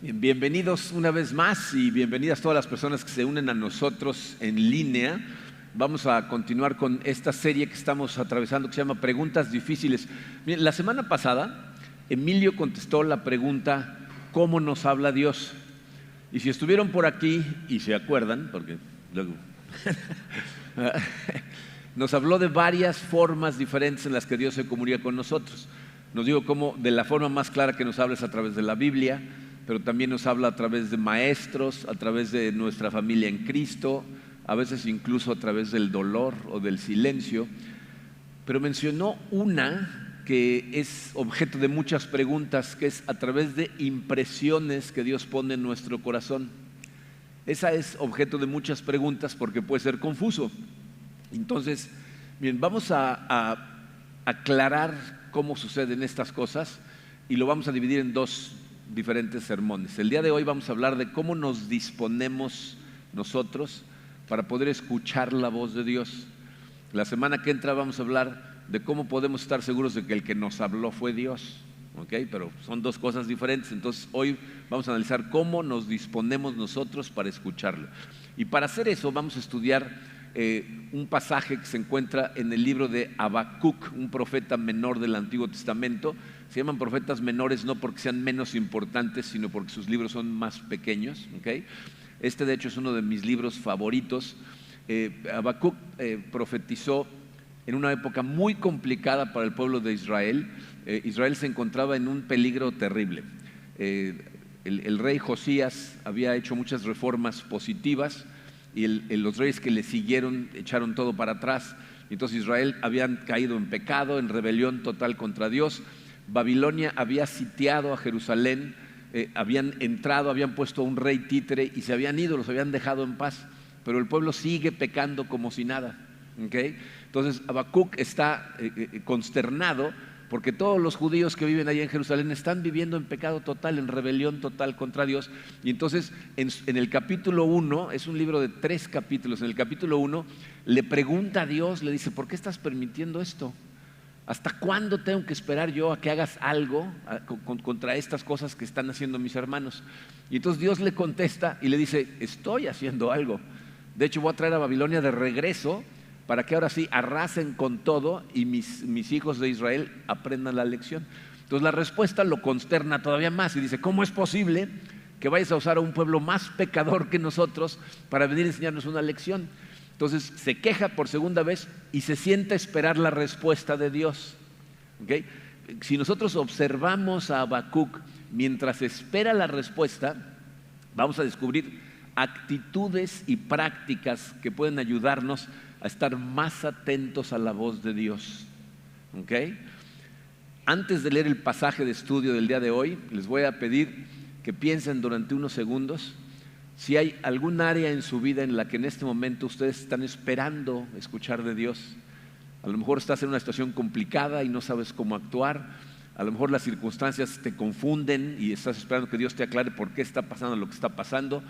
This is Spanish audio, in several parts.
Bien, bienvenidos una vez más y bienvenidas todas las personas que se unen a nosotros en línea. Vamos a continuar con esta serie que estamos atravesando que se llama Preguntas Difíciles. Bien, la semana pasada Emilio contestó la pregunta ¿cómo nos habla Dios? Y si estuvieron por aquí y se acuerdan, porque luego nos habló de varias formas diferentes en las que Dios se comunica con nosotros. Nos dijo cómo de la forma más clara que nos habla es a través de la Biblia, pero también nos habla a través de maestros, a través de nuestra familia en Cristo, a veces incluso a través del dolor o del silencio. Pero mencionó una que es objeto de muchas preguntas, que es a través de impresiones que Dios pone en nuestro corazón. Esa es objeto de muchas preguntas porque puede ser confuso. Entonces, bien, vamos a aclarar cómo suceden estas cosas y lo vamos a dividir en dos diferentes sermones. El día de hoy vamos a hablar de cómo nos disponemos nosotros para poder escuchar la voz de Dios. La semana que entra vamos a hablar de cómo podemos estar seguros de que el que nos habló fue Dios. ¿Okay? Pero son dos cosas diferentes. Entonces hoy vamos a analizar cómo nos disponemos nosotros para escucharlo. Y para hacer eso vamos a estudiar un pasaje que se encuentra en el libro de Habacuc, un profeta menor del Antiguo Testamento. Se llaman profetas menores no porque sean menos importantes, sino porque sus libros son más pequeños. ¿Okay? Este de hecho es uno de mis libros favoritos. Habacuc profetizó en una época muy complicada para el pueblo de Israel. Israel se encontraba en un peligro terrible. El rey Josías había hecho muchas reformas positivas y los reyes que le siguieron echaron todo para atrás. Entonces Israel habían caído en pecado, en rebelión total contra Dios. Babilonia había sitiado a Jerusalén, habían entrado, habían puesto un rey títere y se habían ido, los habían dejado en paz. Pero el pueblo sigue pecando como si nada. ¿Okay? Entonces Habacuc está consternado porque todos los judíos que viven allá en Jerusalén están viviendo en pecado total, en rebelión total contra Dios. Y entonces en el capítulo 1, es un libro de 3 capítulos, en el capítulo 1 le pregunta a Dios, le dice, ¿por qué estás permitiendo esto? ¿Hasta cuándo tengo que esperar yo a que hagas algo contra estas cosas que están haciendo mis hermanos? Y entonces Dios le contesta y le dice, estoy haciendo algo. De hecho voy a traer a Babilonia de regreso para que ahora sí arrasen con todo y mis hijos de Israel aprendan la lección. Entonces la respuesta lo consterna todavía más y dice, ¿cómo es posible que vayas a usar a un pueblo más pecador que nosotros para venir a enseñarnos una lección? Entonces se queja por segunda vez y se sienta a esperar la respuesta de Dios. ¿Okay? Si nosotros observamos a Habacuc mientras espera la respuesta, vamos a descubrir actitudes y prácticas que pueden ayudarnos a estar más atentos a la voz de Dios. ¿Okay? Antes de leer el pasaje de estudio del día de hoy, les voy a pedir que piensen durante unos segundos si hay algún área en su vida en la que en este momento ustedes están esperando escuchar de Dios. A lo mejor estás en una situación complicada y no sabes cómo actuar. A lo mejor las circunstancias te confunden y estás esperando que Dios te aclare por qué está pasando lo que está pasando.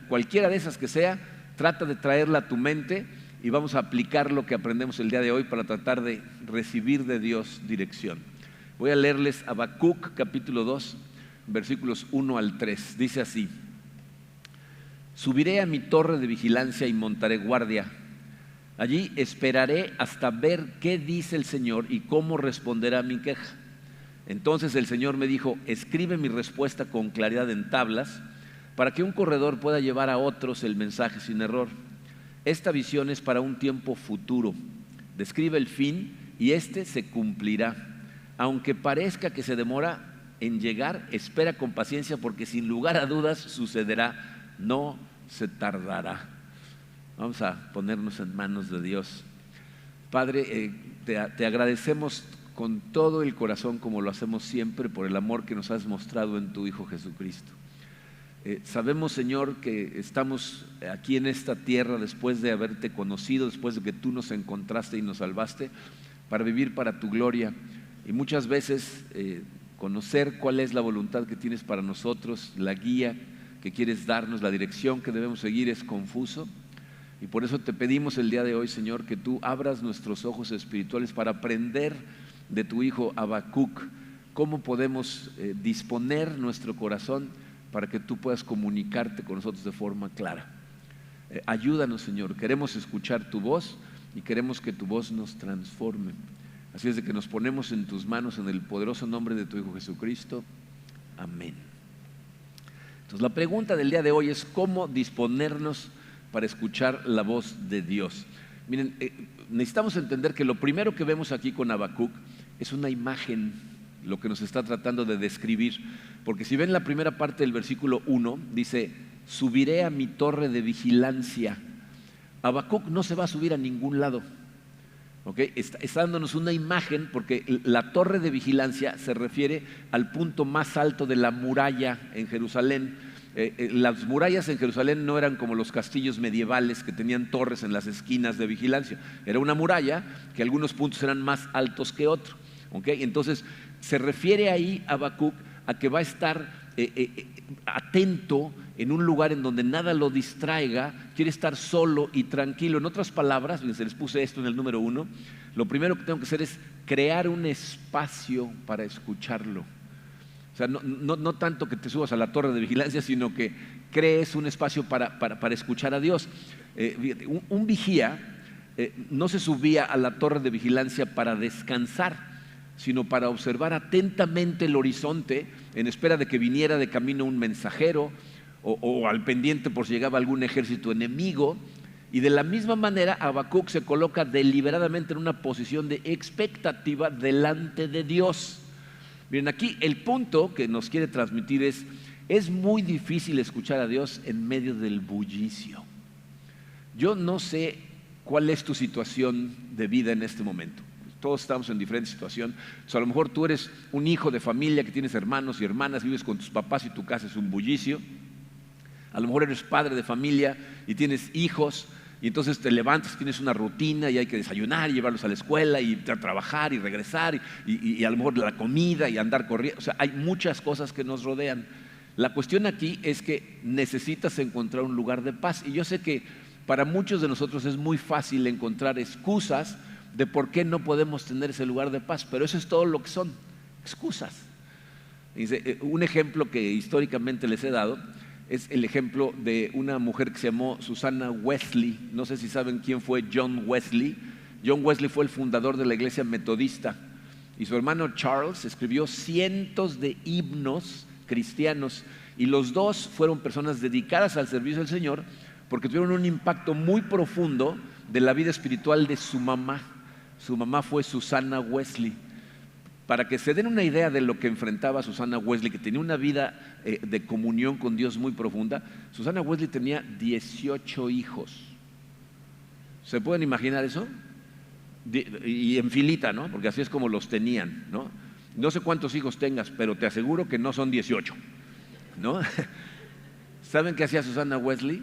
Cualquiera de esas que sea, trata de traerla a tu mente y vamos a aplicar lo que aprendemos el día de hoy para tratar de recibir de Dios dirección. Voy a leerles Habacuc capítulo 2, versículos 1 al 3. Dice así: Subiré a mi torre de vigilancia y montaré guardia. Allí esperaré hasta ver qué dice el Señor y cómo responderá a mi queja. Entonces el Señor me dijo, escribe mi respuesta con claridad en tablas para que un corredor pueda llevar a otros el mensaje sin error. Esta visión es para un tiempo futuro. Describe el fin y este se cumplirá. Aunque parezca que se demora en llegar, espera con paciencia porque sin lugar a dudas sucederá, no se tardará. Vamos a ponernos en manos de Dios. Padre, te agradecemos con todo el corazón, como lo hacemos siempre, por el amor que nos has mostrado en tu Hijo Jesucristo. Sabemos, Señor, que estamos aquí en esta tierra después de haberte conocido, después de que tú nos encontraste y nos salvaste, para vivir para tu gloria. Y muchas veces conocer cuál es la voluntad que tienes para nosotros, la guía que quieres darnos, la dirección que debemos seguir es confuso. Y por eso te pedimos el día de hoy, Señor, que tú abras nuestros ojos espirituales para aprender de tu Hijo Habacuc cómo podemos disponer nuestro corazón para que tú puedas comunicarte con nosotros de forma clara. Ayúdanos, Señor, queremos escuchar tu voz y queremos que tu voz nos transforme. Así es de que nos ponemos en tus manos en el poderoso nombre de tu Hijo Jesucristo. Amén. Entonces la pregunta del día de hoy es ¿cómo disponernos para escuchar la voz de Dios? Miren, necesitamos entender que lo primero que vemos aquí con Habacuc es una imagen, lo que nos está tratando de describir, porque si ven la primera parte del versículo 1, dice, subiré a mi torre de vigilancia. Habacuc no se va a subir a ningún lado, ¿okay? Está dándonos una imagen, porque la torre de vigilancia se refiere al punto más alto de la muralla en Jerusalén. Las murallas en Jerusalén no eran como los castillos medievales que tenían torres en las esquinas de vigilancia. Era una muralla que algunos puntos eran más altos que otros, ¿okay? Entonces se refiere ahí Habacuc a que va a estar atento en un lugar en donde nada lo distraiga, quiere estar solo y tranquilo. En otras palabras, se les puse esto en el número 1, lo primero que tengo que hacer es crear un espacio para escucharlo. O sea, no tanto que te subas a la torre de vigilancia, sino que crees un espacio para escuchar a Dios. Un vigía no se subía a la torre de vigilancia para descansar, sino para observar atentamente el horizonte en espera de que viniera de camino un mensajero o al pendiente por si llegaba algún ejército enemigo. Y de la misma manera Habacuc se coloca deliberadamente en una posición de expectativa delante de Dios. Miren, aquí el punto que nos quiere transmitir es muy difícil escuchar a Dios en medio del bullicio. Yo no sé cuál es tu situación de vida en este momento. Todos estamos en diferente situación. O sea, a lo mejor tú eres un hijo de familia que tienes hermanos y hermanas, vives con tus papás y tu casa es un bullicio. A lo mejor eres padre de familia y tienes hijos y entonces te levantas, tienes una rutina y hay que desayunar y llevarlos a la escuela y a trabajar y regresar y a lo mejor la comida y andar corriendo. O sea, hay muchas cosas que nos rodean. La cuestión aquí es que necesitas encontrar un lugar de paz. Y yo sé que para muchos de nosotros es muy fácil encontrar excusas de por qué no podemos tener ese lugar de paz, pero eso es todo lo que son, excusas. Un ejemplo que históricamente les he dado es el ejemplo de una mujer que se llamó Susana Wesley. No sé si saben quién fue John Wesley. John Wesley fue el fundador de la iglesia metodista y su hermano Charles escribió cientos de himnos cristianos y los dos fueron personas dedicadas al servicio del Señor porque tuvieron un impacto muy profundo de la vida espiritual de su mamá. Su mamá fue Susana Wesley. Para que se den una idea de lo que enfrentaba Susana Wesley, que tenía una vida de comunión con Dios muy profunda, Susana Wesley tenía 18 hijos. ¿Se pueden imaginar eso? Y en filita, ¿no? Porque así es como los tenían, ¿no? No sé cuántos hijos tengas, pero te aseguro que no son 18, ¿no? ¿Saben qué hacía Susana Wesley?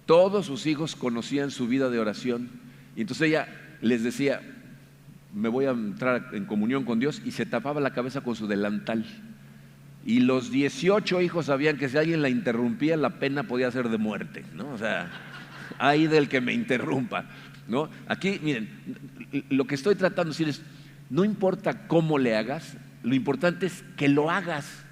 Todos sus hijos conocían su vida de oración y entonces ella les decía, me voy a entrar en comunión con Dios, y se tapaba la cabeza con su delantal. Y los 18 hijos sabían que si alguien la interrumpía, la pena podía ser de muerte, ¿no? O sea, ay del que me interrumpa, ¿no? Aquí, miren, lo que estoy tratando de decir es, no importa cómo le hagas, lo importante es que lo hagas.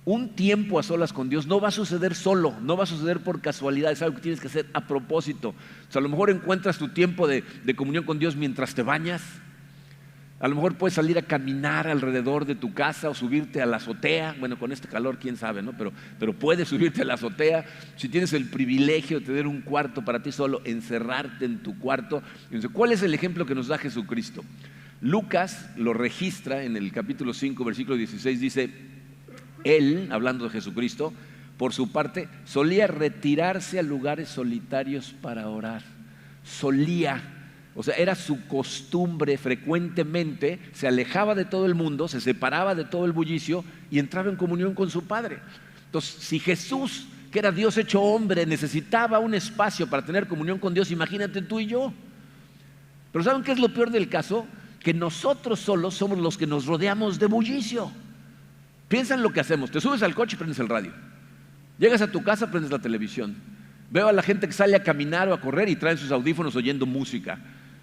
Un tiempo a solas con Dios no va a suceder solo, no va a suceder por casualidad, es algo que tienes que hacer a propósito. O sea, a lo mejor encuentras tu tiempo de comunión con Dios mientras te bañas. A lo mejor puedes salir a caminar alrededor de tu casa o subirte a la azotea. Bueno, con este calor, quién sabe, ¿no? Pero puedes subirte a la azotea. Si tienes el privilegio de tener un cuarto para ti solo, encerrarte en tu cuarto. Entonces, ¿cuál es el ejemplo que nos da Jesucristo? Lucas lo registra en el capítulo 5, versículo 16, dice, él, hablando de Jesucristo, por su parte, solía retirarse a lugares solitarios para orar. Solía. O sea, era su costumbre, frecuentemente se alejaba de todo el mundo, se separaba de todo el bullicio y entraba en comunión con su Padre. Entonces, si Jesús, que era Dios hecho hombre, necesitaba un espacio para tener comunión con Dios, imagínate tú y yo. Pero ¿saben qué es lo peor del caso? Que nosotros solos somos los que nos rodeamos de bullicio. Piensa en lo que hacemos, te subes al coche y prendes el radio. Llegas a tu casa, prendes la televisión. Veo a la gente que sale a caminar o a correr y traen sus audífonos oyendo música.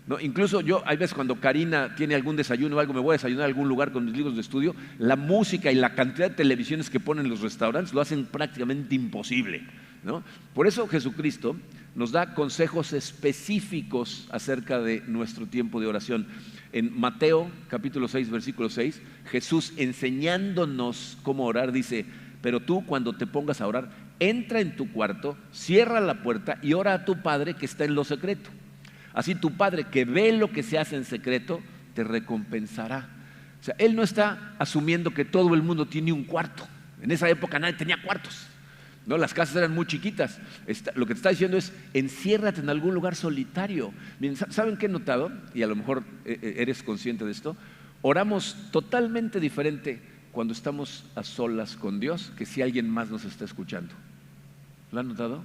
¿no? Incluso yo, hay veces cuando Karina tiene algún desayuno o algo, me voy a desayunar a algún lugar con mis libros de estudio, la música y la cantidad de televisiones que ponen en los restaurantes lo hacen prácticamente imposible, ¿no? Por eso Jesucristo nos da consejos específicos acerca de nuestro tiempo de oración. En Mateo capítulo 6, versículo 6, Jesús enseñándonos cómo orar dice: pero tú, cuando te pongas a orar, entra en tu cuarto, cierra la puerta y ora a tu Padre que está en lo secreto. Así tu Padre, que ve lo que se hace en secreto, te recompensará. O sea, Él no está asumiendo que todo el mundo tiene un cuarto. En esa época nadie tenía cuartos, ¿no? Las casas eran muy chiquitas. Lo que te está diciendo es: enciérrate en algún lugar solitario. Miren, ¿saben qué he notado? Y a lo mejor eres consciente de esto. Oramos totalmente diferente cuando estamos a solas con Dios que si alguien más nos está escuchando. ¿Lo han notado?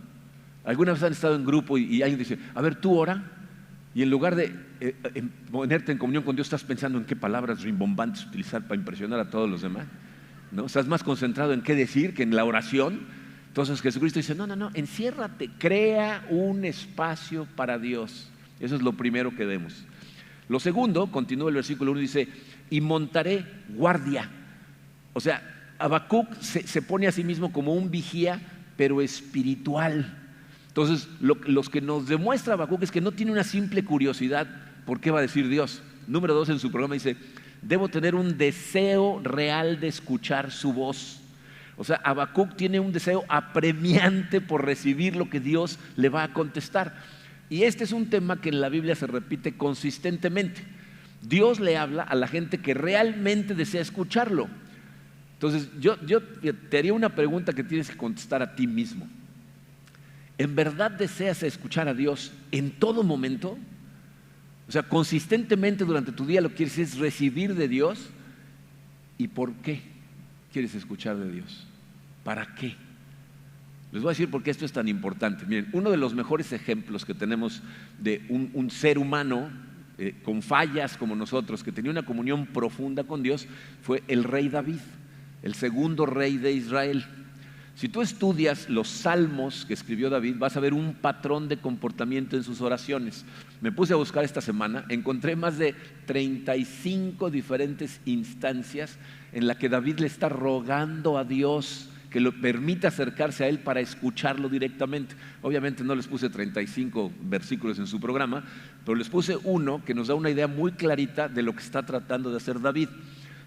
¿Alguna vez han estado en grupo y alguien dice: a ver, tú ora? Y en lugar de ponerte en comunión con Dios, estás pensando en qué palabras rimbombantes utilizar para impresionar a todos los demás, ¿no? Estás más concentrado en qué decir que en la oración. Entonces Jesucristo dice: no, enciérrate, crea un espacio para Dios. Eso es lo primero que demos. Lo segundo, continúa el versículo 1, dice: y montaré guardia. O sea, Habacuc se pone a sí mismo como un vigía, pero espiritual. Entonces, los que nos demuestra Habacuc es que no tiene una simple curiosidad por qué va a decir Dios. Número 2 en su programa dice: debo tener un deseo real de escuchar su voz. O sea, Habacuc tiene un deseo apremiante por recibir lo que Dios le va a contestar. Y este es un tema que en la Biblia se repite consistentemente. Dios le habla a la gente que realmente desea escucharlo. Entonces, yo te haría una pregunta que tienes que contestar a ti mismo. ¿En verdad deseas escuchar a Dios en todo momento? O sea, consistentemente durante tu día lo que quieres es recibir de Dios. ¿Y por qué quieres escuchar de Dios? ¿Para qué? Les voy a decir por qué esto es tan importante. Miren, uno de los mejores ejemplos que tenemos de un ser humano con fallas como nosotros, que tenía una comunión profunda con Dios, fue el rey David, el segundo rey de Israel. Si tú estudias los salmos que escribió David, vas a ver un patrón de comportamiento en sus oraciones. Me puse a buscar esta semana, encontré más de 35 diferentes instancias en las que David le está rogando a Dios que lo permita acercarse a él para escucharlo directamente. Obviamente no les puse 35 versículos en su programa, pero les puse uno que nos da una idea muy clarita de lo que está tratando de hacer David.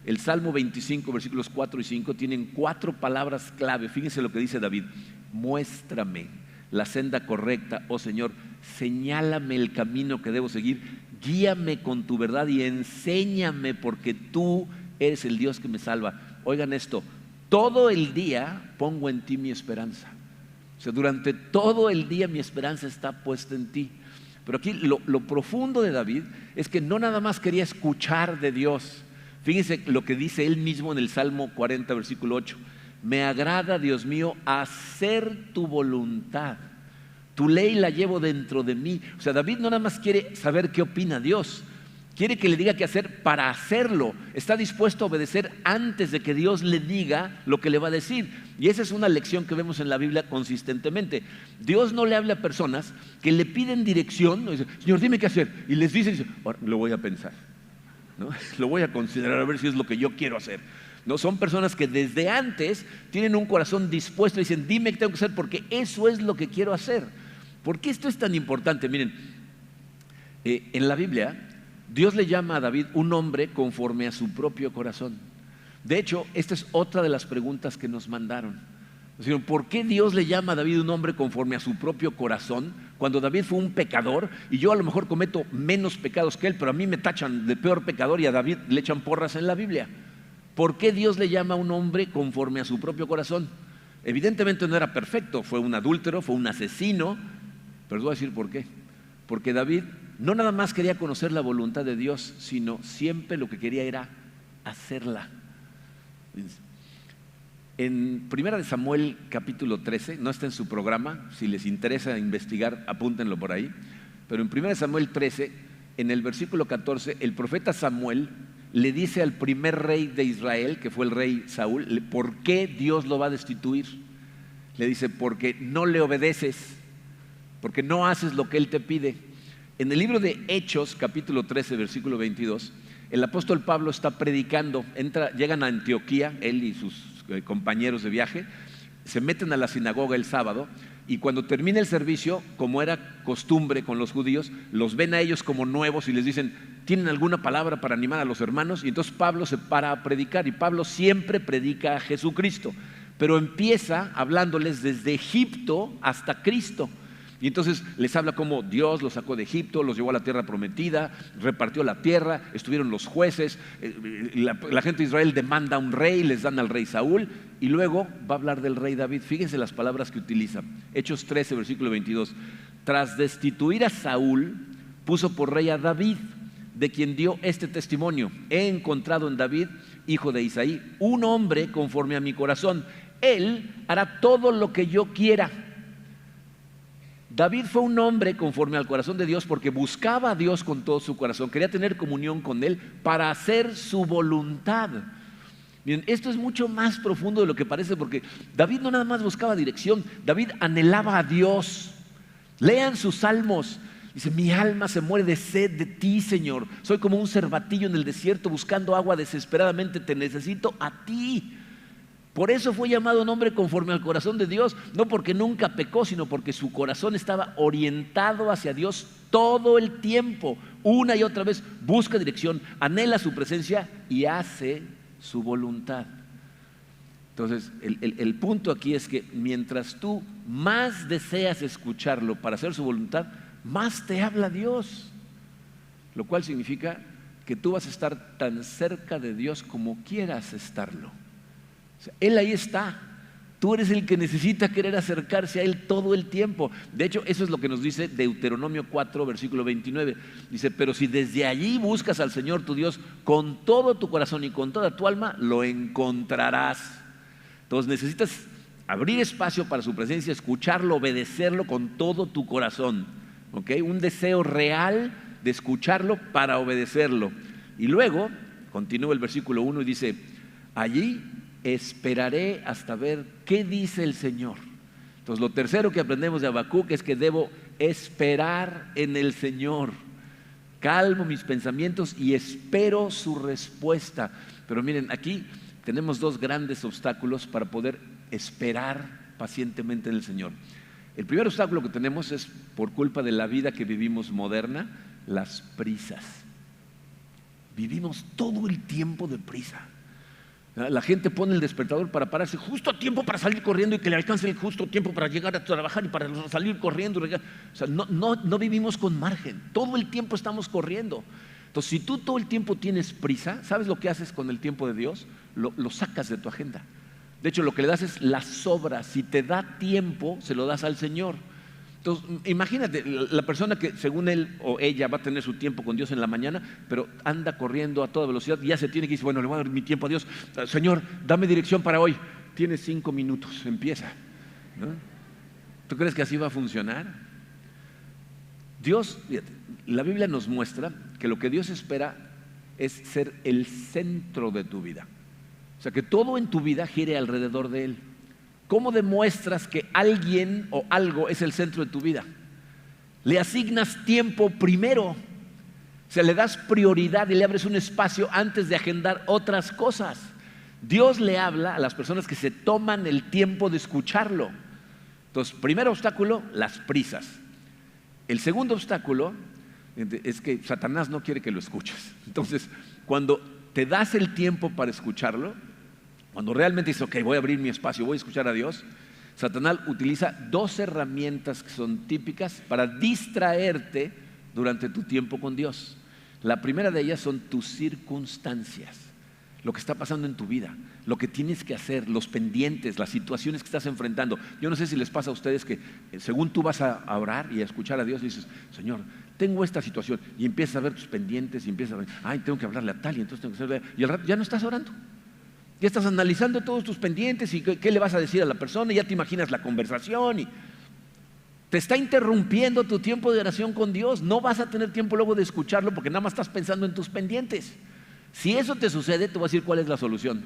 El Salmo 25, versículos 4 y 5 tienen 4 palabras clave. Fíjense lo que dice David: muéstrame la senda correcta, oh Señor, señálame el camino que debo seguir, guíame con tu verdad y enséñame, porque tú eres el Dios que me salva. Oigan esto: todo el día pongo en ti mi esperanza. O sea, durante todo el día mi esperanza está puesta en ti. Pero aquí lo profundo de David es que no nada más quería escuchar de Dios. Fíjense lo que dice él mismo en el Salmo 40, versículo 8: me agrada, Dios mío, hacer tu voluntad, tu ley la llevo dentro de mí. O sea, David no nada más quiere saber qué opina Dios, quiere que le diga qué hacer para hacerlo. Está dispuesto a obedecer antes de que Dios le diga lo que le va a decir. Y esa es una lección que vemos en la Biblia consistentemente. Dios no le habla a personas que le piden dirección, no dice: Señor, dime qué hacer, y les dice: lo voy a pensar, ¿no? Lo voy a considerar a ver si es lo que yo quiero hacer. No, son personas que desde antes tienen un corazón dispuesto y dicen: dime qué tengo que hacer porque eso es lo que quiero hacer. ¿Por qué esto es tan importante? Miren, en la Biblia Dios le llama a David un hombre conforme a su propio corazón. De hecho, esta es otra de las preguntas que nos mandaron. ¿Por qué Dios le llama a David un hombre conforme a su propio corazón cuando David fue un pecador y yo a lo mejor cometo menos pecados que él, pero a mí me tachan de peor pecador y a David le echan porras en la Biblia? ¿Por qué Dios le llama a un hombre conforme a su propio corazón? Evidentemente no era perfecto, fue un adúltero, fue un asesino, pero les voy a decir por qué. Porque David no nada más quería conocer la voluntad de Dios, sino siempre lo que quería era hacerla. En 1 Samuel capítulo 13, no está en su programa, si les interesa investigar, apúntenlo por ahí, pero en 1 Samuel 13, en el versículo 14, el profeta Samuel le dice al primer rey de Israel, que fue el rey Saúl, ¿por qué Dios lo va a destituir? Le dice: porque no le obedeces, porque no haces lo que él te pide. En el libro de Hechos, capítulo 13, versículo 22, el apóstol Pablo está predicando, llegan a Antioquía, él y sus compañeros de viaje, se meten a la sinagoga el sábado y cuando termina el servicio, como era costumbre con los judíos, los ven a ellos como nuevos y les dicen, ¿tienen alguna palabra para animar a los hermanos? Y entonces Pablo se para a predicar y Pablo siempre predica a Jesucristo, pero empieza hablándoles desde Egipto hasta Cristo. Y entonces les habla cómo Dios los sacó de Egipto, los llevó a la tierra prometida, repartió la tierra, estuvieron los jueces, la gente de Israel demanda a un rey, les dan al rey Saúl, y luego va a hablar del rey David. Fíjense las palabras que utiliza. Hechos 13, versículo 22. Tras destituir a Saúl, puso por rey a David, de quien dio este testimonio: he encontrado en David, hijo de Isaí, un hombre conforme a mi corazón. Él hará todo lo que yo quiera. David fue un hombre conforme al corazón de Dios porque buscaba a Dios con todo su corazón, quería tener comunión con Él para hacer su voluntad. Miren, esto es mucho más profundo de lo que parece, porque David no nada más buscaba dirección, David anhelaba a Dios. Lean sus salmos. Dice, mi alma se muere de sed de ti, Señor. Soy como un cervatillo en el desierto buscando agua desesperadamente, te necesito a ti. Por eso fue llamado un hombre conforme al corazón de Dios, no porque nunca pecó, sino porque su corazón estaba orientado hacia Dios todo el tiempo. Una y otra vez busca dirección, anhela su presencia y hace su voluntad. Entonces, el punto aquí es que mientras tú más deseas escucharlo para hacer su voluntad, más te habla Dios. Lo cual significa que tú vas a estar tan cerca de Dios como quieras estarlo. O sea, Él ahí está. Tú eres el que necesita querer acercarse a Él todo el tiempo. De hecho, eso es lo que nos dice Deuteronomio 4, versículo 29. Dice, pero si desde allí buscas al Señor tu Dios con todo tu corazón y con toda tu alma, lo encontrarás. Entonces necesitas abrir espacio para su presencia, escucharlo, obedecerlo con todo tu corazón. ¿Okay? Un deseo real de escucharlo para obedecerlo. Y luego, continúa el versículo 1 y dice, allí esperaré hasta ver qué dice el Señor. Entonces lo tercero que aprendemos de Habacuc es que debo esperar en el Señor. Calmo mis pensamientos y espero su respuesta. Pero miren, aquí tenemos dos grandes obstáculos para poder esperar pacientemente en el Señor. El primer obstáculo que tenemos es por culpa de la vida que vivimos moderna, las prisas. Vivimos todo el tiempo de prisa. La gente pone el despertador para pararse justo a tiempo para salir corriendo y que le alcance el justo tiempo para llegar a trabajar y para salir corriendo. O sea, no vivimos con margen, todo el tiempo estamos corriendo. Entonces, si tú todo el tiempo tienes prisa, ¿sabes lo que haces con el tiempo de Dios? Lo sacas de tu agenda. De hecho, lo que le das es las sobras. Si te da tiempo, se lo das al Señor. Entonces, imagínate, la persona que según él o ella va a tener su tiempo con Dios en la mañana, pero anda corriendo a toda velocidad y ya se tiene que decir, bueno, le voy a dar mi tiempo a Dios. Señor, dame dirección para hoy. Tienes 5 minutos, empieza. ¿No? ¿Tú crees que así va a funcionar? Dios, fíjate, la Biblia nos muestra que lo que Dios espera es ser el centro de tu vida. O sea, que todo en tu vida gire alrededor de Él. ¿Cómo demuestras que alguien o algo es el centro de tu vida? Le asignas tiempo primero. O sea, le das prioridad y le abres un espacio antes de agendar otras cosas. Dios le habla a las personas que se toman el tiempo de escucharlo. Entonces, primer obstáculo, las prisas. El segundo obstáculo es que Satanás no quiere que lo escuches. Entonces, cuando te das el tiempo para escucharlo, cuando realmente dices, ok, voy a abrir mi espacio, voy a escuchar a Dios, Satanás utiliza 2 herramientas que son típicas para distraerte durante tu tiempo con Dios. La primera de ellas son tus circunstancias, lo que está pasando en tu vida, lo que tienes que hacer, los pendientes, las situaciones que estás enfrentando. Yo no sé si les pasa a ustedes que según tú vas a orar y a escuchar a Dios, dices, Señor, tengo esta situación, y empiezas a ver tus pendientes y empiezas a ver, ay, tengo que hablarle a tal y entonces tengo que hacerle, y al rato ya no estás orando. Ya estás analizando todos tus pendientes y qué le vas a decir a la persona, y ya te imaginas la conversación y te está interrumpiendo tu tiempo de oración con Dios. No vas a tener tiempo luego de escucharlo porque nada más estás pensando en tus pendientes. Si eso te sucede, te voy a decir cuál es la solución.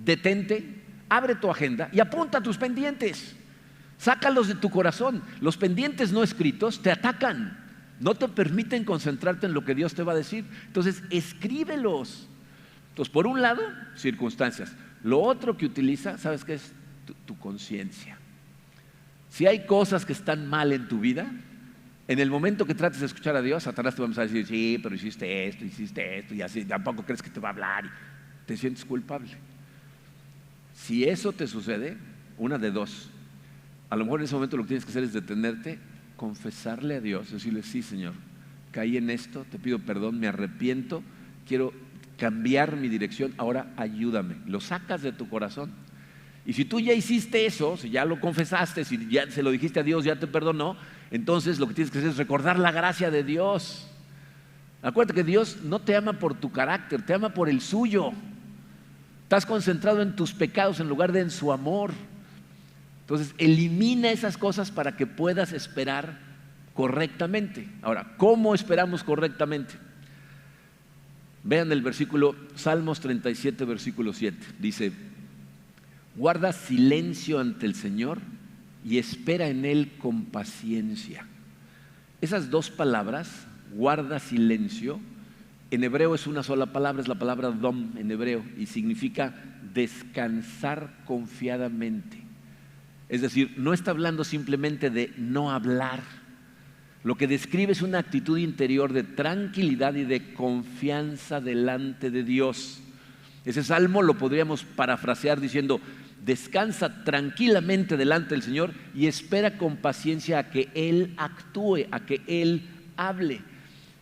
Detente, abre tu agenda y apunta tus pendientes. Sácalos de tu corazón. Los pendientes no escritos te atacan. no te permiten concentrarte en lo que Dios te va a decir. Entonces, escríbelos. Entonces, por un lado, circunstancias. Lo otro que utiliza, ¿sabes qué es? Tu conciencia. Si hay cosas que están mal en tu vida, en el momento que trates de escuchar a Dios, Satanás te va a empezar a decir, sí, pero hiciste esto, y así, tampoco crees que te va a hablar, y te sientes culpable. Si eso te sucede, una de dos. A lo mejor en ese momento lo que tienes que hacer es detenerte, confesarle a Dios, decirle, sí, Señor, caí en esto, te pido perdón, me arrepiento, quiero cambiar mi dirección, ahora ayúdame. Lo sacas de tu corazón. Y si tú ya hiciste eso, si ya lo confesaste, si ya se lo dijiste a Dios, ya te perdonó, entonces lo que tienes que hacer es recordar la gracia de Dios. Acuérdate que Dios no te ama por tu carácter, te ama por el suyo. Estás concentrado en tus pecados en lugar de en su amor. Entonces, elimina esas cosas para que puedas esperar correctamente. Ahora, ¿cómo esperamos correctamente? Vean el versículo, Salmos 37, versículo 7. Dice, guarda silencio ante el Señor y espera en Él con paciencia. Esas dos palabras, guarda silencio, en hebreo es una sola palabra, es la palabra dom en hebreo, y significa descansar confiadamente. Es decir, no está hablando simplemente de no hablar. Lo que describe es una actitud interior de tranquilidad y de confianza delante de Dios. Ese salmo lo podríamos parafrasear diciendo, descansa tranquilamente delante del Señor y espera con paciencia a que Él actúe, a que Él hable.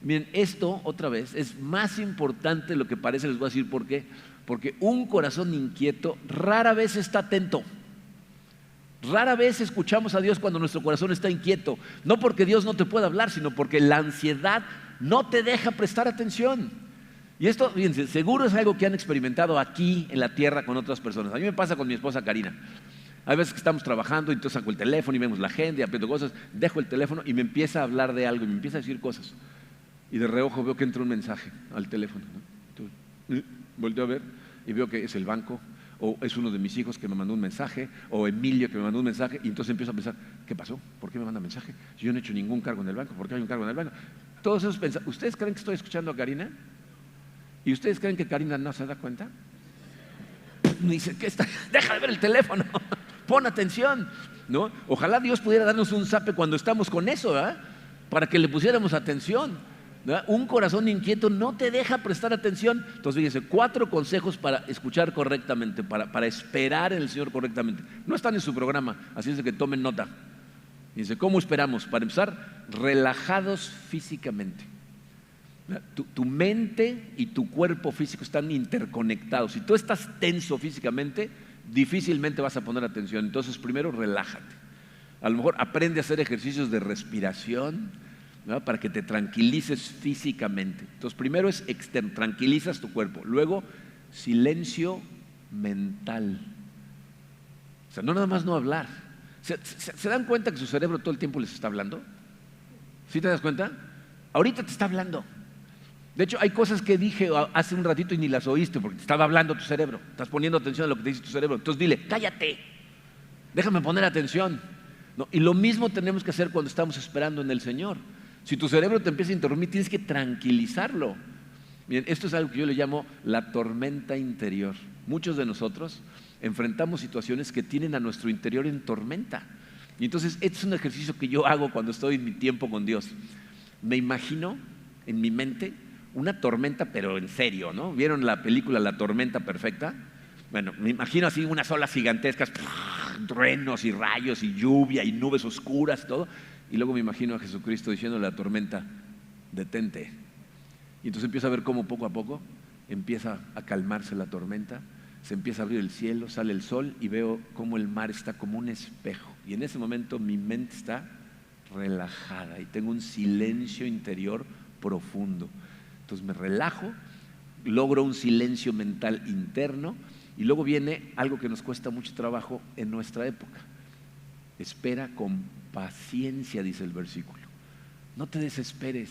Miren, esto otra vez es más importante de lo que parece, les voy a decir por qué. Porque un corazón inquieto rara vez está atento. Rara vez escuchamos a Dios cuando nuestro corazón está inquieto. No porque Dios no te pueda hablar, sino porque la ansiedad no te deja prestar atención. Y esto, fíjense, seguro es algo que han experimentado aquí en la tierra con otras personas. A mí me pasa con mi esposa Karina. Hay veces que estamos trabajando y entonces saco el teléfono y vemos la agenda y aprieto cosas, dejo el teléfono y me empieza a hablar de algo y me empieza a decir cosas. Y de reojo veo que entra un mensaje al teléfono, ¿no? Entonces, volteo a ver y veo que es el banco, o es uno de mis hijos que me mandó un mensaje, o Emilio que me mandó un mensaje, y entonces empiezo a pensar, ¿qué pasó? ¿Por qué me manda mensaje? Si yo no he hecho ningún cargo en el banco, ¿por qué hay un cargo en el banco? Todos esos pensamientos. ¿Ustedes creen que estoy escuchando a Karina? ¿Y ustedes creen que Karina no se da cuenta? Me dice, ¿qué está? Deja de ver el teléfono, pon atención, ¿no? Ojalá Dios pudiera darnos un zape cuando estamos con eso, ¿verdad? Para que le pusiéramos atención. ¿Verdad? Un corazón inquieto no te deja prestar atención. Entonces, fíjense, 4 consejos para escuchar correctamente, para esperar en el Señor correctamente. No están en su programa, así es de que tomen nota. Dice, ¿cómo esperamos? Para empezar, relajados físicamente. Tu mente y tu cuerpo físico están interconectados. Si tú estás tenso físicamente, difícilmente vas a poner atención. Entonces, primero, relájate. A lo mejor aprende a hacer ejercicios de respiración, ¿no? Para que te tranquilices físicamente. Entonces, primero es externo, tranquilizas tu cuerpo. Luego, silencio mental. O sea, no nada más no hablar. ¿Se dan cuenta que su cerebro todo el tiempo les está hablando? ¿Sí te das cuenta? Ahorita te está hablando. De hecho, hay cosas que dije hace un ratito y ni las oíste porque te estaba hablando tu cerebro. Estás poniendo atención a lo que te dice tu cerebro. Entonces dile, cállate, déjame poner atención. ¿No? Y lo mismo tenemos que hacer cuando estamos esperando en el Señor. Si tu cerebro te empieza a interrumpir, tienes que tranquilizarlo. Miren, esto es algo que yo le llamo la tormenta interior. Muchos de nosotros enfrentamos situaciones que tienen a nuestro interior en tormenta. Y entonces, este es un ejercicio que yo hago cuando estoy en mi tiempo con Dios. Me imagino en mi mente una tormenta, pero en serio, ¿no? ¿Vieron la película La Tormenta Perfecta? Bueno, me imagino así unas olas gigantescas, truenos y rayos y lluvia y nubes oscuras, todo. Y luego me imagino a Jesucristo diciéndole a la tormenta, detente. Y entonces empiezo a ver cómo poco a poco empieza a calmarse la tormenta, se empieza a abrir el cielo, sale el sol y veo cómo el mar está como un espejo. Y en ese momento mi mente está relajada y tengo un silencio interior profundo. Entonces me relajo, logro un silencio mental interno y luego viene algo que nos cuesta mucho trabajo en nuestra época. Espera con paciencia, dice el versículo. No te desesperes.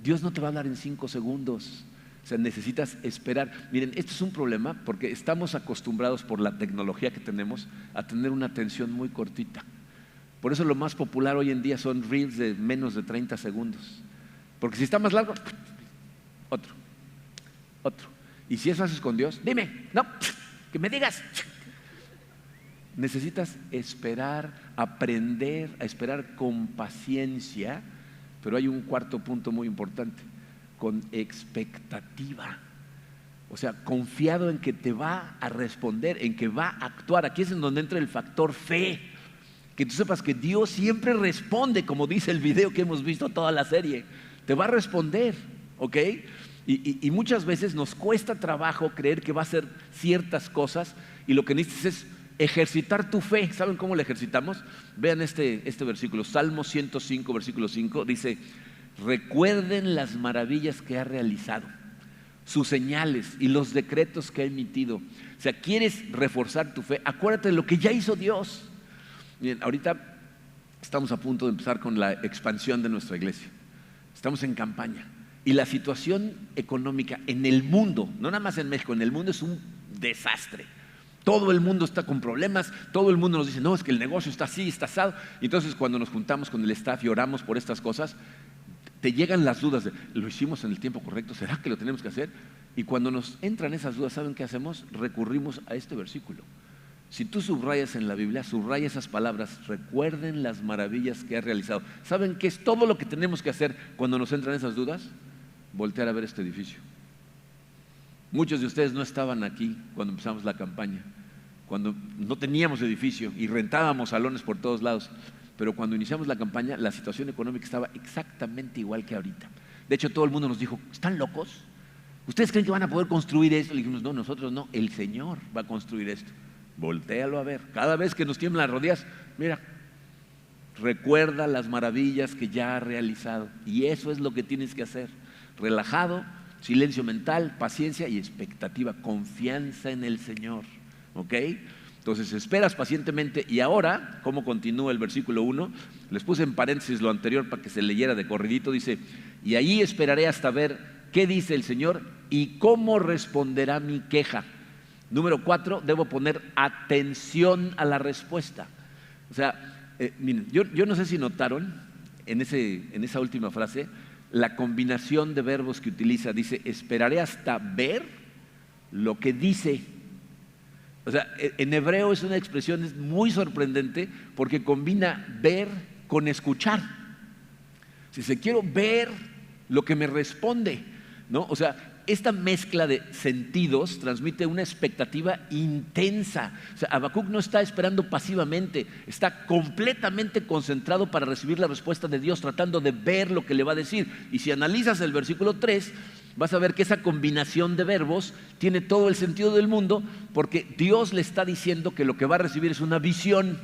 Dios no te va a hablar en 5 segundos. O sea, necesitas esperar. Miren, esto es un problema porque estamos acostumbrados por la tecnología que tenemos a tener una atención muy cortita. Por eso lo más popular hoy en día son reels de menos de 30 segundos. Porque si está más largo, otro. Y si eso haces con Dios, dime, no, que me digas. Necesitas esperar, aprender a esperar con paciencia, pero hay un cuarto punto muy importante, con expectativa. O sea, confiado en que te va a responder, en que va a actuar. Aquí es en donde entra el factor fe. Que tú sepas que Dios siempre responde, como dice el video que hemos visto toda la serie. Te va a responder, ¿ok? Y muchas veces nos cuesta trabajo creer que va a hacer ciertas cosas, y lo que necesitas es ejercitar tu fe. ¿Saben cómo la ejercitamos? Vean este versículo, Salmo 105, versículo 5, dice: recuerden las maravillas que ha realizado, sus señales y los decretos que ha emitido. O sea, ¿quieres reforzar tu fe? Acuérdate de lo que ya hizo Dios. Miren, ahorita estamos a punto de empezar con la expansión de nuestra iglesia. Estamos en campaña. Y la situación económica en el mundo, no nada más en México, en el mundo es un desastre. Todo el mundo está con problemas, todo el mundo nos dice, no, es que el negocio está así, está asado. Y entonces cuando nos juntamos con el staff y oramos por estas cosas, te llegan las dudas de, ¿lo hicimos en el tiempo correcto? ¿Será que lo tenemos que hacer? Y cuando nos entran esas dudas, ¿saben qué hacemos? Recurrimos a este versículo. Si tú subrayas en la Biblia, subraya esas palabras: recuerden las maravillas que ha realizado. ¿Saben qué es todo lo que tenemos que hacer cuando nos entran esas dudas? Voltear a ver este edificio. Muchos de ustedes no estaban aquí cuando empezamos la campaña, cuando no teníamos edificio y rentábamos salones por todos lados. Pero cuando iniciamos la campaña, la situación económica estaba exactamente igual que ahorita. De hecho, todo el mundo nos dijo, ¿están locos? ¿Ustedes creen que van a poder construir esto? Le dijimos, no, nosotros no, el Señor va a construir esto. Voltéalo a ver. Cada vez que nos tiemblan las rodillas, mira, recuerda las maravillas que ya ha realizado. Y eso es lo que tienes que hacer. Relajado, silencio mental, paciencia y expectativa, confianza en el Señor. ¿Ok? Entonces esperas pacientemente. Y ahora, ¿cómo continúa el versículo 1? Les puse en paréntesis lo anterior para que se leyera de corridito. Dice, y ahí esperaré hasta ver qué dice el Señor y cómo responderá mi queja. Número 4, debo poner atención a la respuesta. O sea, miren, yo no sé si notaron en esa última frase la combinación de verbos que utiliza. Dice, esperaré hasta ver lo que dice. O sea, en hebreo es una expresión muy sorprendente porque combina ver con escuchar. Si se quiero ver lo que me responde, ¿no? O sea, esta mezcla de sentidos transmite una expectativa intensa. O sea, Habacuc no está esperando pasivamente, está completamente concentrado para recibir la respuesta de Dios, tratando de ver lo que le va a decir. Y si analizas el versículo 3, vas a ver que esa combinación de verbos tiene todo el sentido del mundo, porque Dios le está diciendo que lo que va a recibir es una visión.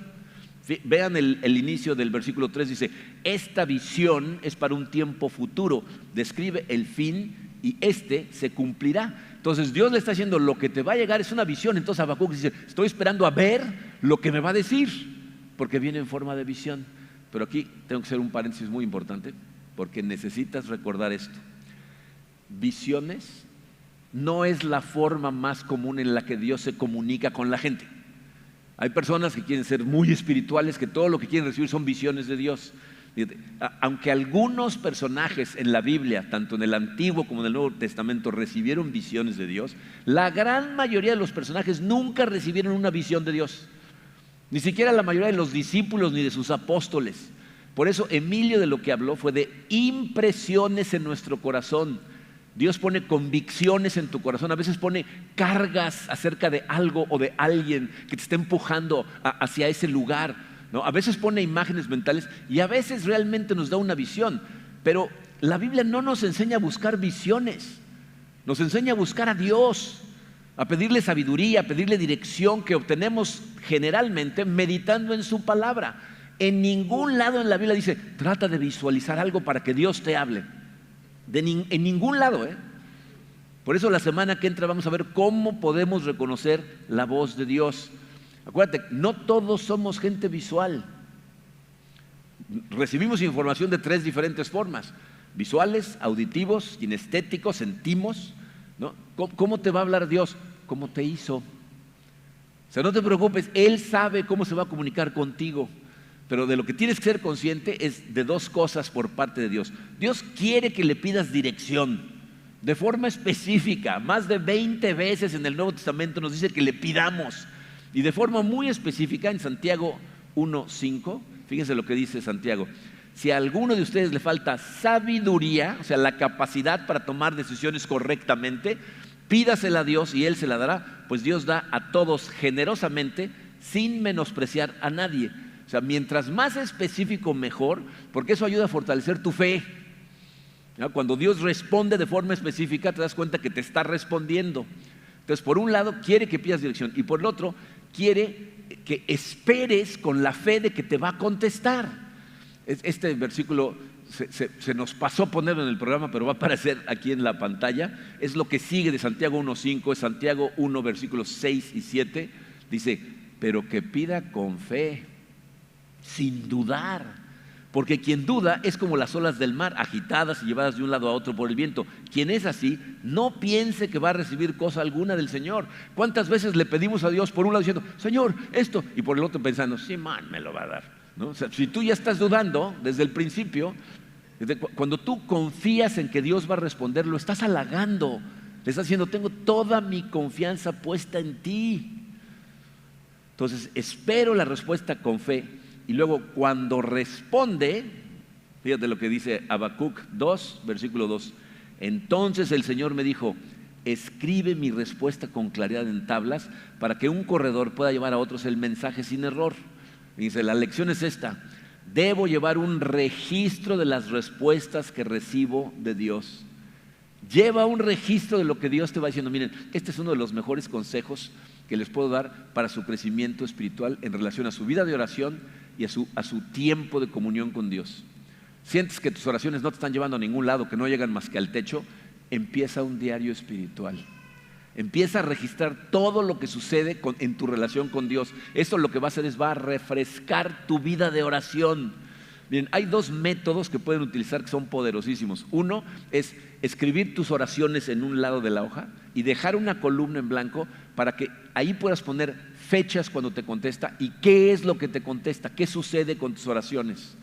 Vean el inicio del versículo 3, dice, esta visión es para un tiempo futuro, describe el fin y este se cumplirá. Entonces Dios le está diciendo, lo que te va a llegar es una visión. Entonces Habacuc dice, estoy esperando a ver lo que me va a decir, porque viene en forma de visión. Pero aquí tengo que hacer un paréntesis muy importante, porque necesitas recordar esto. Visiones no es la forma más común en la que Dios se comunica con la gente. Hay personas que quieren ser muy espirituales, que todo lo que quieren recibir son visiones de Dios. Aunque algunos personajes en la Biblia, tanto en el Antiguo como en el Nuevo Testamento, recibieron visiones de Dios, la gran mayoría de los personajes nunca recibieron una visión de Dios. Ni siquiera la mayoría de los discípulos ni de sus apóstoles. Por eso Emilio de lo que habló fue de impresiones en nuestro corazón. Dios pone convicciones en tu corazón, a veces pone cargas acerca de algo o de alguien que te está empujando hacia ese lugar, ¿no? A veces pone imágenes mentales y a veces realmente nos da una visión. Pero la Biblia no nos enseña a buscar visiones, nos enseña a buscar a Dios, a pedirle sabiduría, a pedirle dirección, que obtenemos generalmente meditando en su palabra. En ningún lado en la Biblia dice, trata de visualizar algo para que Dios te hable. En ningún lado, Por eso la semana que entra vamos a ver cómo podemos reconocer la voz de Dios. Acuérdate, no todos somos gente visual. Recibimos información de 3 diferentes formas: visuales, auditivos, kinestéticos, sentimos, ¿no? ¿Cómo te va a hablar Dios? ¿Cómo te hizo? O sea, no te preocupes, Él sabe cómo se va a comunicar contigo. Pero de lo que tienes que ser consciente es de dos cosas por parte de Dios. Dios quiere que le pidas dirección de forma específica. Más de 20 veces en el Nuevo Testamento nos dice que le pidamos. Y de forma muy específica en Santiago 1:5, fíjense lo que dice Santiago. Si a alguno de ustedes le falta sabiduría, o sea, la capacidad para tomar decisiones correctamente, pídasela a Dios y Él se la dará, pues Dios da a todos generosamente sin menospreciar a nadie. O sea, mientras más específico mejor, porque eso ayuda a fortalecer tu fe. ¿No? Cuando Dios responde de forma específica, te das cuenta que te está respondiendo. Entonces, por un lado, quiere que pidas dirección y por el otro, quiere que esperes con la fe de que te va a contestar. Este versículo se nos pasó ponerlo en el programa, pero va a aparecer aquí en la pantalla. Es lo que sigue de Santiago 1:5, es Santiago 1, versículos 6 y 7. Dice, pero que pida con fe, sin dudar, porque quien duda es como las olas del mar, agitadas y llevadas de un lado a otro por el viento. Quien es así, no piense que va a recibir cosa alguna del Señor. ¿Cuántas veces le pedimos a Dios por un lado diciendo, Señor, esto, y por el otro pensando, sí, man, me lo va a dar, ¿no? O sea, si tú ya estás dudando desde el principio, cuando tú confías en que Dios va a responder, lo estás halagando, le estás diciendo, tengo toda mi confianza puesta en ti. Entonces, espero la respuesta con fe. Y luego cuando responde, fíjate lo que dice Habacuc 2, versículo 2. Entonces el Señor me dijo, escribe mi respuesta con claridad en tablas para que un corredor pueda llevar a otros el mensaje sin error. Y dice, la lección es esta, debo llevar un registro de las respuestas que recibo de Dios. Lleva un registro de lo que Dios te va diciendo. Miren, este es uno de los mejores consejos que les puedo dar para su crecimiento espiritual en relación a su vida de oración y a su tiempo de comunión con Dios. Sientes que tus oraciones no te están llevando a ningún lado, que no llegan más que al techo, empieza un diario espiritual. Empieza a registrar todo lo que sucede en tu relación con Dios. Esto lo que va a hacer es va a refrescar tu vida de oración. Miren, hay dos métodos que pueden utilizar que son poderosísimos. Uno es escribir tus oraciones en un lado de la hoja y dejar una columna en blanco para que ahí puedas poner fechas cuando te contesta y qué es lo que te contesta, qué sucede con tus oraciones.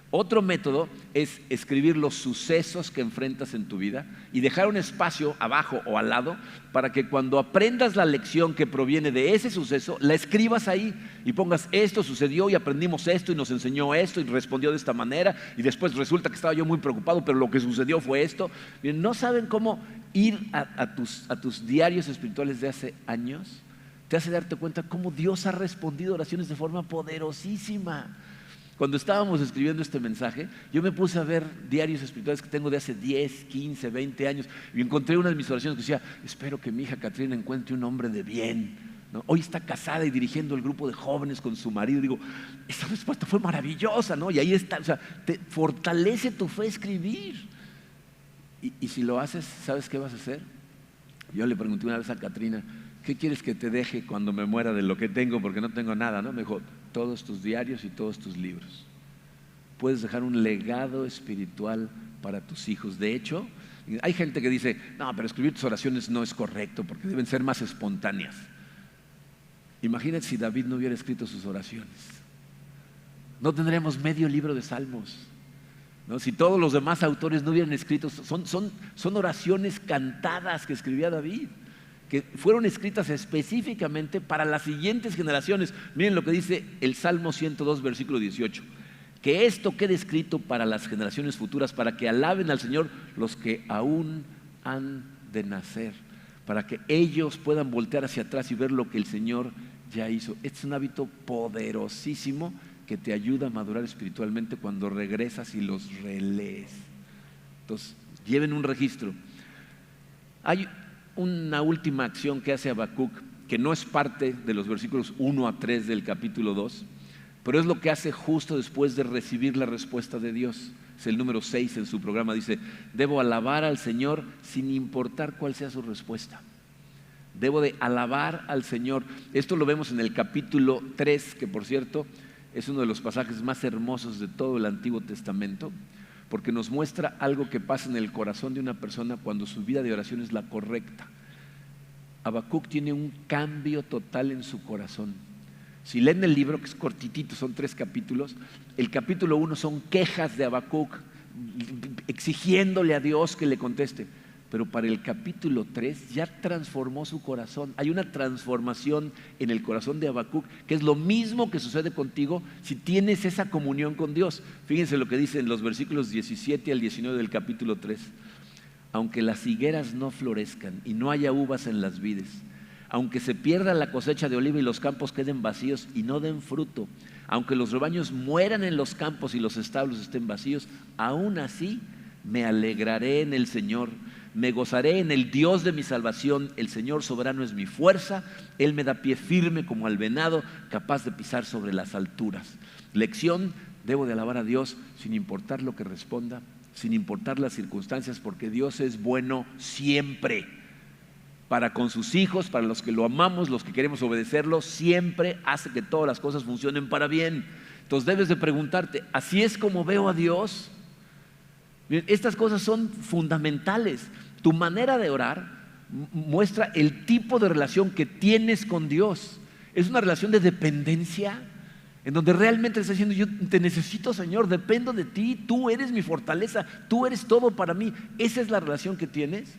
Otro método es escribir los sucesos que enfrentas en tu vida y dejar un espacio abajo o al lado para que cuando aprendas la lección que proviene de ese suceso, la escribas ahí y pongas, esto sucedió y aprendimos esto y nos enseñó esto y respondió de esta manera y después resulta que estaba yo muy preocupado, pero lo que sucedió fue esto. Bien, ¿no saben cómo ir a tus diarios espirituales de hace años? Te hace darte cuenta cómo Dios ha respondido oraciones de forma poderosísima. Cuando estábamos escribiendo este mensaje, yo me puse a ver diarios espirituales que tengo de hace 10, 15, 20 años y encontré una de mis oraciones que decía, espero que mi hija Catrina encuentre un hombre de bien, ¿no? Hoy está casada y dirigiendo el grupo de jóvenes con su marido. Digo, esa respuesta fue maravillosa, ¿no? Y ahí está, o sea, te fortalece tu fe escribir. Y si lo haces, ¿sabes qué vas a hacer? Yo le pregunté una vez a Catrina, ¿qué quieres que te deje cuando me muera de lo que tengo? Porque no tengo nada, ¿no? Me dijo, todos tus diarios y todos tus libros. Puedes dejar un legado espiritual para tus hijos. De hecho, hay gente que dice, no, pero escribir tus oraciones no es correcto porque deben ser más espontáneas. Imagínate si David no hubiera escrito sus oraciones. No tendríamos medio libro de Salmos, ¿no? Si todos los demás autores no hubieran escrito, son oraciones cantadas que escribía David, que fueron escritas específicamente para las siguientes generaciones. Miren lo que dice el Salmo 102, versículo 18. Que esto quede escrito para las generaciones futuras, para que alaben al Señor los que aún han de nacer, para que ellos puedan voltear hacia atrás y ver lo que el Señor ya hizo. Este es un hábito poderosísimo que te ayuda a madurar espiritualmente cuando regresas y los relees. Entonces, lleven un registro. Hay una última acción que hace Habacuc, que no es parte de los versículos 1 a 3 del capítulo 2, pero es lo que hace justo después de recibir la respuesta de Dios. Es el número 6 en su programa, dice, debo alabar al Señor sin importar cuál sea su respuesta. Debo de alabar al Señor. Esto lo vemos en el capítulo 3, que por cierto es uno de los pasajes más hermosos de todo el Antiguo Testamento, porque nos muestra algo que pasa en el corazón de una persona cuando su vida de oración es la correcta. Habacuc tiene un cambio total en su corazón. Si leen el libro, que es cortitito, son 3 capítulos, el capítulo 1 son quejas de Habacuc, exigiéndole a Dios que le conteste. Pero para el capítulo 3 ya transformó su corazón. Hay una transformación en el corazón de Habacuc, que es lo mismo que sucede contigo si tienes esa comunión con Dios. Fíjense lo que dice en los versículos 17 al 19 del capítulo 3. Aunque las higueras no florezcan y no haya uvas en las vides, aunque se pierda la cosecha de oliva y los campos queden vacíos y no den fruto, aunque los rebaños mueran en los campos y los establos estén vacíos, aún así me alegraré en el Señor, me gozaré en el Dios de mi salvación. El Señor soberano es mi fuerza, Él me da pie firme como al venado, capaz de pisar sobre las alturas. Lección: debo de alabar a Dios sin importar lo que responda, sin importar las circunstancias, porque Dios es bueno siempre. Para con sus hijos, para los que lo amamos, los que queremos obedecerlo, siempre hace que todas las cosas funcionen para bien. Entonces debes de preguntarte, ¿así es como veo a Dios? Bien, estas cosas son fundamentales. Tu manera de orar muestra el tipo de relación que tienes con Dios. Es una relación de dependencia, en donde realmente estás diciendo: yo te necesito, Señor, dependo de ti, tú eres mi fortaleza, tú eres todo para mí. Esa es la relación que tienes.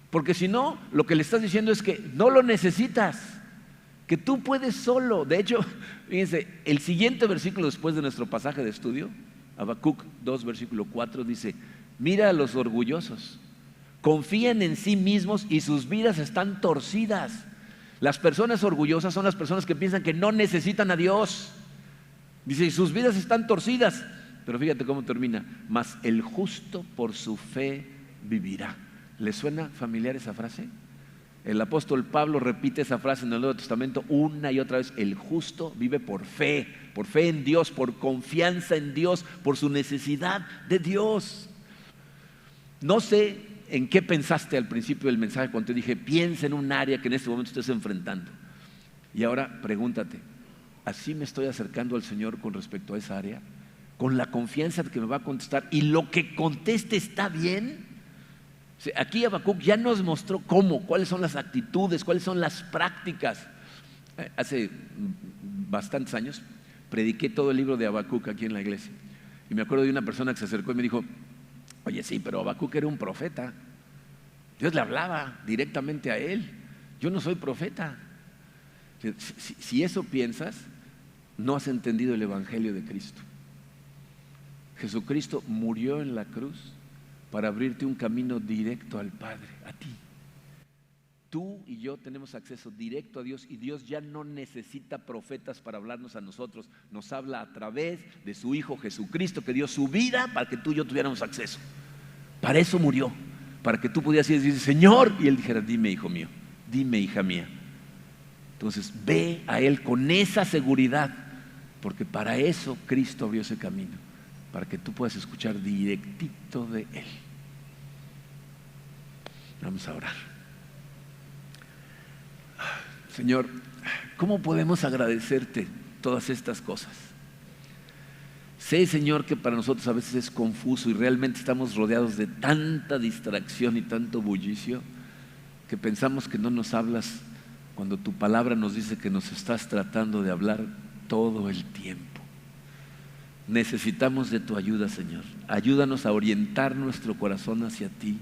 Porque si no, lo que le estás diciendo es que no lo necesitas, que tú puedes solo. De hecho, fíjense, el siguiente versículo después de nuestro pasaje de estudio, Habacuc 2, versículo 4, dice: mira a los orgullosos, confían en sí mismos y sus vidas están torcidas. Las personas orgullosas son las personas que piensan que no necesitan a Dios. Dice: y sus vidas están torcidas. Pero fíjate cómo termina: mas el justo por su fe vivirá. ¿Le suena familiar esa frase? El apóstol Pablo repite esa frase en el Nuevo Testamento una y otra vez: el justo vive por fe en Dios, por confianza en Dios, por su necesidad de Dios. No sé en qué pensaste al principio del mensaje cuando te dije: piensa en un área que en este momento estés enfrentando. Y ahora pregúntate: ¿así me estoy acercando al Señor con respecto a esa área? ¿Con la confianza de que me va a contestar y lo que conteste está bien? Aquí Habacuc ya nos mostró cuáles son las actitudes, cuáles son las prácticas. Hace bastantes años prediqué todo el libro de Habacuc aquí en la iglesia. Y me acuerdo de una persona que se acercó y me dijo: oye, sí, pero Habacuc era un profeta. Dios le hablaba directamente a él. Yo no soy profeta. Si eso piensas, no has entendido el evangelio de Cristo. Jesucristo murió en la cruz para abrirte un camino directo al Padre, a ti. Tú y yo tenemos acceso directo a Dios, y Dios ya no necesita profetas para hablarnos a nosotros. Nos habla a través de su Hijo Jesucristo, que dio su vida para que tú y yo tuviéramos acceso. Para eso murió, para que tú pudieras decir: Señor, y Él dijera: dime, hijo mío, dime, hija mía. Entonces ve a Él con esa seguridad, porque para eso Cristo abrió ese camino, para que tú puedas escuchar directito de Él. Vamos a orar. Señor, ¿cómo podemos agradecerte todas estas cosas? Sé, Señor, que para nosotros a veces es confuso y realmente estamos rodeados de tanta distracción y tanto bullicio que pensamos que no nos hablas cuando tu palabra nos dice que nos estás tratando de hablar todo el tiempo. Necesitamos de tu ayuda, Señor. Ayúdanos a orientar nuestro corazón hacia ti,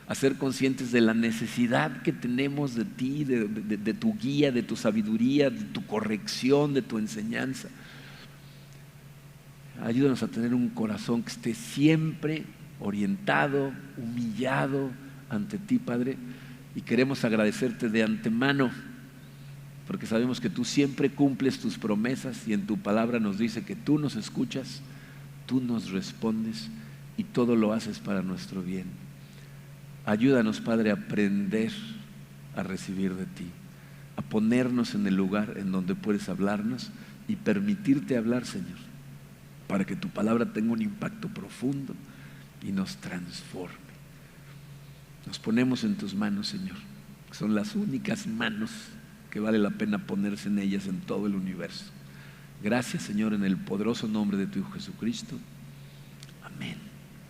a ser conscientes de la necesidad que tenemos de ti, de tu guía, de tu sabiduría, de tu corrección, de tu enseñanza. Ayúdanos a tener un corazón que esté siempre orientado, humillado ante ti, Padre, y queremos agradecerte de antemano, porque sabemos que tú siempre cumples tus promesas y en tu palabra nos dice que tú nos escuchas, tú nos respondes y todo lo haces para nuestro bien. Ayúdanos, Padre, a aprender a recibir de ti, a ponernos en el lugar en donde puedes hablarnos y permitirte hablar, Señor, para que tu palabra tenga un impacto profundo y nos transforme. Nos ponemos en tus manos, Señor, que son las únicas manos que vale la pena ponerse en ellas en todo el universo. Gracias, Señor, en el poderoso nombre de tu Hijo Jesucristo. Amén.